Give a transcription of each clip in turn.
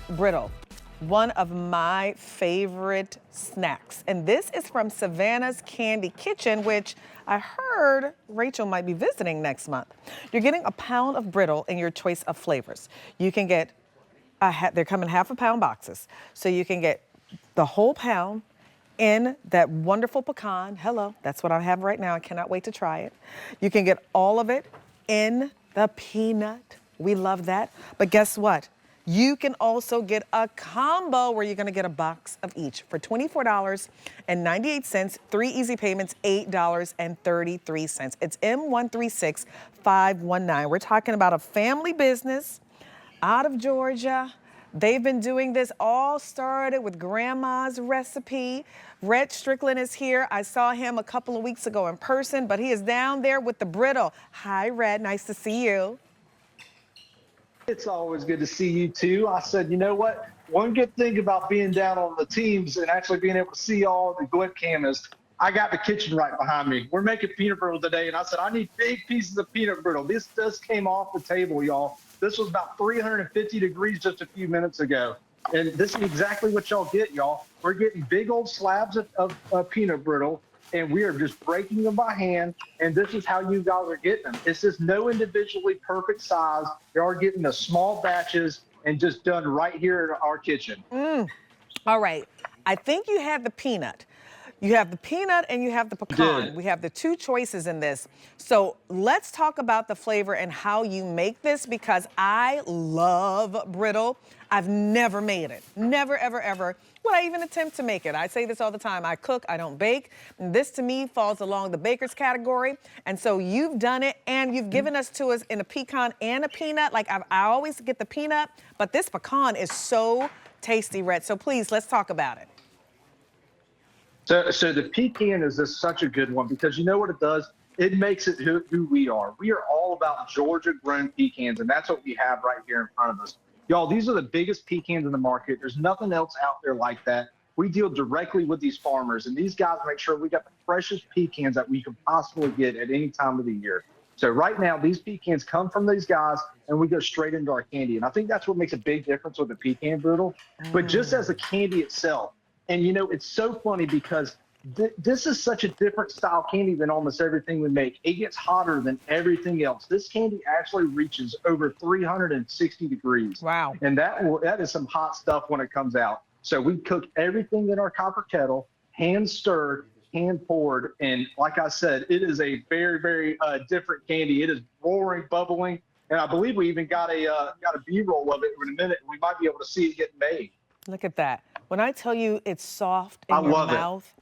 Brittle, one of my favorite snacks. And this is from Savannah's Candy Kitchen, which I heard Rachel might be visiting next month. You're getting a pound of Brittle in your choice of flavors. You can get, they're coming half a pound boxes. So you can get the whole pound in that wonderful pecan. Hello, that's what I have right now. I cannot wait to try it. You can get all of it in the peanut. We love that. But guess what? You can also get a combo where you're gonna get a box of each for $24.98, 3 easy payments, $8.33. It's M136519. We're talking about a family business out of Georgia. They've been doing this, all started with grandma's recipe. Rhett Strickland is here. I saw him a couple of weeks ago in person, but he is down there with the Brittle. Hi, Rhett, nice to see you. It's always good to see you too. I said, you know what? One good thing about being down on the teams and actually being able to see all the webcam is I got the kitchen right behind me. We're making peanut brittle today, and I said, I need big pieces of peanut brittle. This just came off the table, y'all. This was about 350 degrees just a few minutes ago. And this is exactly what y'all get, y'all. We're getting big old slabs of peanut brittle, and we are just breaking them by hand, and this is how you guys are getting them. It's just no individually perfect size. They are getting the small batches and just done right here in our kitchen. All right, I think you had the peanut. You have the peanut and you have the pecan. We have the two choices in this. So let's talk about the flavor and how you make this, because I love Brittle. I've never made it. Never, ever, ever would I even attempt to make it. I say this all the time. I cook, I don't bake. And this to me falls along the baker's category. And so you've done it, and you've given us to us in a pecan and a peanut. Like I always get the peanut, but this pecan is so tasty, Rhett. So please, let's talk about it. So the pecan is just such a good one, because you know what it does? It makes it who we are. We are all about Georgia-grown pecans, and that's what we have right here in front of us. Y'all, these are the biggest pecans in the market. There's nothing else out there like that. We deal directly with these farmers, and these guys make sure we got the freshest pecans that we can possibly get at any time of the year. So right now, these pecans come from these guys, and we go straight into our candy. And I think that's what makes a big difference with the pecan brittle. But just as a candy itself, and you know, it's so funny because this is such a different style candy than almost everything we make. It gets hotter than everything else. This candy actually reaches over 360 degrees. Wow. And that is some hot stuff when it comes out. So we cook everything in our copper kettle, hand stirred, hand poured. And like I said, it is a very, very different candy. It is roaring, bubbling. And I believe we even got a B-roll of it in a minute. We might be able to see it getting made. Look at that. When I tell you it's soft in I your love mouth,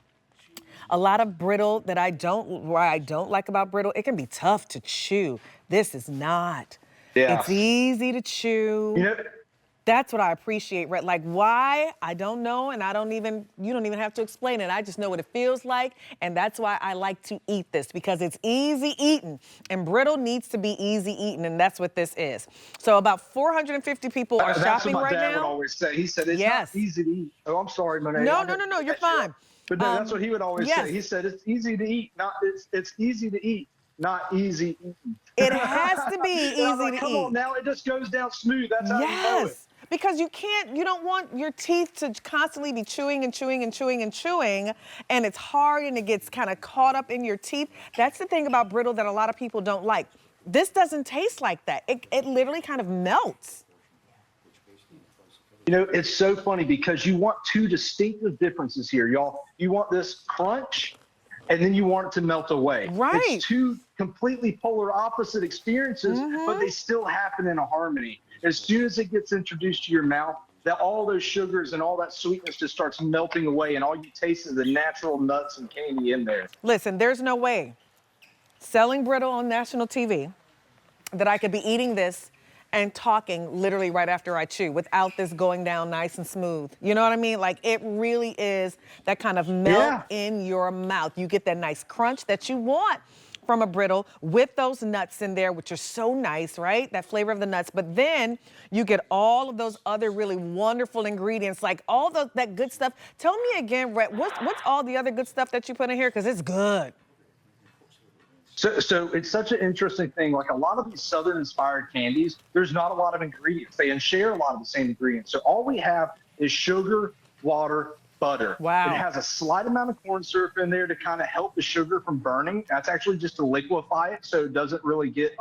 a lot of Brittle that I don't like about Brittle, it can be tough to chew. This is not. Yeah. It's easy to chew. You know, that's what I appreciate, Rhett. Like why? I don't know, and you don't even have to explain it. I just know what it feels like, and that's why I like to eat this, because it's easy eating, and Brittle needs to be easy eating, and that's what this is. So about 450 people are shopping right now. That's what my dad would always say. He said, it's not easy to eat. Oh, I'm sorry, Monet. No, you're fine. But no, that's what he would always say. He said, it's easy to eat, it's easy to eat, not easy eating. It has to be easy to eat. Come on, now it just goes down smooth. That's how you know it. Because you don't want your teeth to constantly be chewing and chewing and chewing and chewing, and it's hard and it gets kind of caught up in your teeth. That's the thing about Brittle that a lot of people don't like. This doesn't taste like that. It literally kind of melts. You know, it's so funny because you want two distinctive differences here, y'all. You want this crunch, and then you want it to melt away. Right. It's two completely polar opposite experiences, but they still happen in a harmony. As soon as it gets introduced to your mouth, all those sugars and all that sweetness just starts melting away, and all you taste is the natural nuts and candy in there. Listen, there's no way selling Brittle on national TV that I could be eating this and talking literally right after I chew without this going down nice and smooth. You know what I mean? Like it really is that kind of melt in your mouth. You get that nice crunch that you want from a Brittle with those nuts in there, which are so nice, right? That flavor of the nuts. But then you get all of those other really wonderful ingredients, like all that good stuff. Tell me again, Rhett, what's all the other good stuff that you put in here? Because it's good. So it's such an interesting thing. Like a lot of these Southern inspired candies, there's not a lot of ingredients. They share a lot of the same ingredients. So all we have is sugar, water, butter. Wow. It has a slight amount of corn syrup in there to kind of help the sugar from burning. That's actually just to liquefy it so it doesn't really get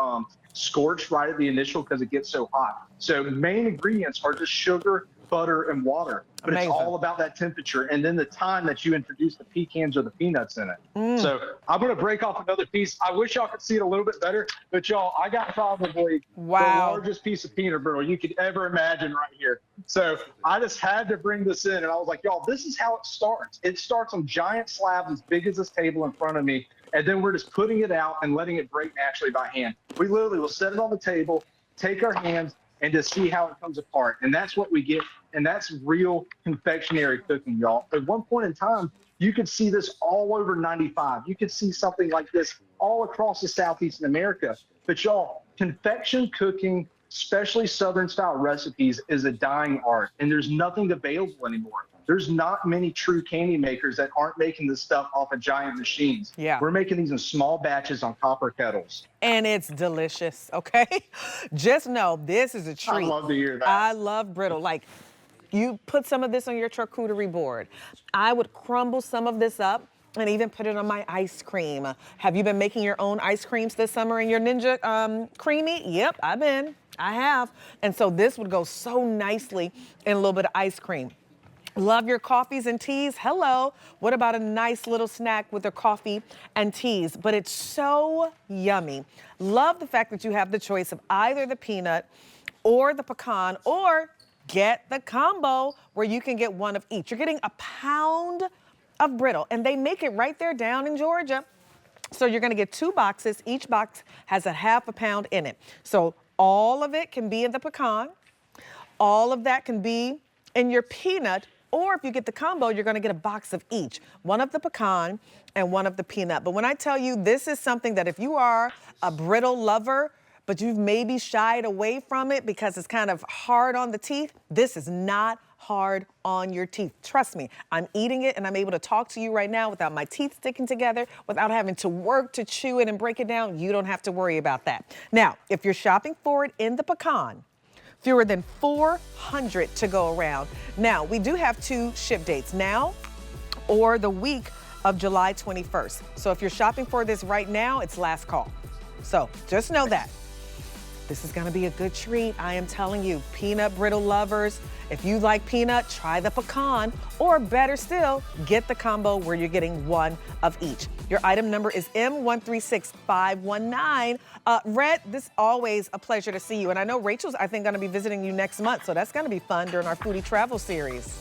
scorched right at the initial because it gets so hot. So the main ingredients are just sugar, butter, and water. But Amazing. It's all about that temperature and then the time that you introduce the pecans or the peanuts in it. So I'm going to break off another piece. I wish y'all could see it a little bit better, but y'all, I got probably the largest piece of peanut brittle you could ever imagine right here. So I just had to bring this in, and I was like, y'all, this is how it starts. It starts on giant slabs as big as this table in front of me, and then we're just putting it out and letting it break naturally by hand. We literally will set it on the table, take our hands, and just see how it comes apart. And that's what we get. And that's real confectionery cooking, y'all. At one point in time, you could see this all over 95. You could see something like this all across the Southeastern America. But y'all, confection cooking, especially Southern style recipes, is a dying art. And there's nothing available anymore. There's not many true candy makers that aren't making this stuff off of giant machines. Yeah. We're making these in small batches on copper kettles. And it's delicious, okay? Just know this is a treat. I love to hear that. I love brittle. Like, you put some of this on your charcuterie board. I would crumble some of this up and even put it on my ice cream. Have you been making your own ice creams this summer in your Ninja Creamy? Yep, I have. And so this would go so nicely in a little bit of ice cream. Love your coffees and teas? Hello. What about a nice little snack with a coffee and teas? But it's so yummy. Love the fact that you have the choice of either the peanut or the pecan, or get the combo where you can get one of each. You're getting a pound of brittle, and they make it right there down in Georgia. So you're gonna get 2 boxes. Each box has a half a pound in it. So all of it can be in the pecan. All of that can be in your peanut, or if you get the combo, you're gonna get a box of each. One of the pecan and one of the peanut. But when I tell you, this is something that if you are a brittle lover, but you've maybe shied away from it because it's kind of hard on the teeth, this is not hard on your teeth. Trust me, I'm eating it and I'm able to talk to you right now without my teeth sticking together, without having to work to chew it and break it down. You don't have to worry about that. Now, if you're shopping for it in the pecan, fewer than 400 to go around. Now, we do have 2 ship dates, now or the week of July 21st. So if you're shopping for this right now, it's last call. So just know that. This is gonna be a good treat, I am telling you. Peanut brittle lovers, if you like peanut, try the pecan, or better still, get the combo where you're getting one of each. Your item number is M136519. Red, this is always a pleasure to see you. And I know Rachel's, I think, gonna be visiting you next month, so that's gonna be fun during our foodie travel series.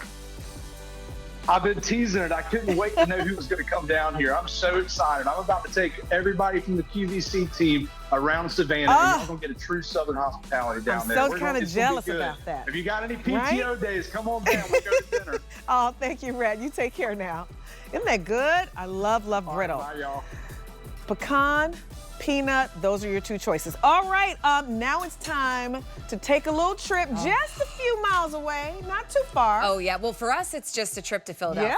I've been teasing it. I couldn't wait to know who was going to come down here. I'm so excited. I'm about to take everybody from the QVC team around Savannah, and y'all going to get a true Southern hospitality down there. I'm so kind of jealous about that. If you got any PTO days, come on down. We'll go to dinner. Oh, thank you, Red. You take care now. Isn't that good? I love brittle. Bye, y'all. Pecan, peanut, those are your 2 choices. All right, now it's time to take a little trip just a few miles away, not too far. Oh, yeah. Well, for us, it's just a trip to Philadelphia. Yeah.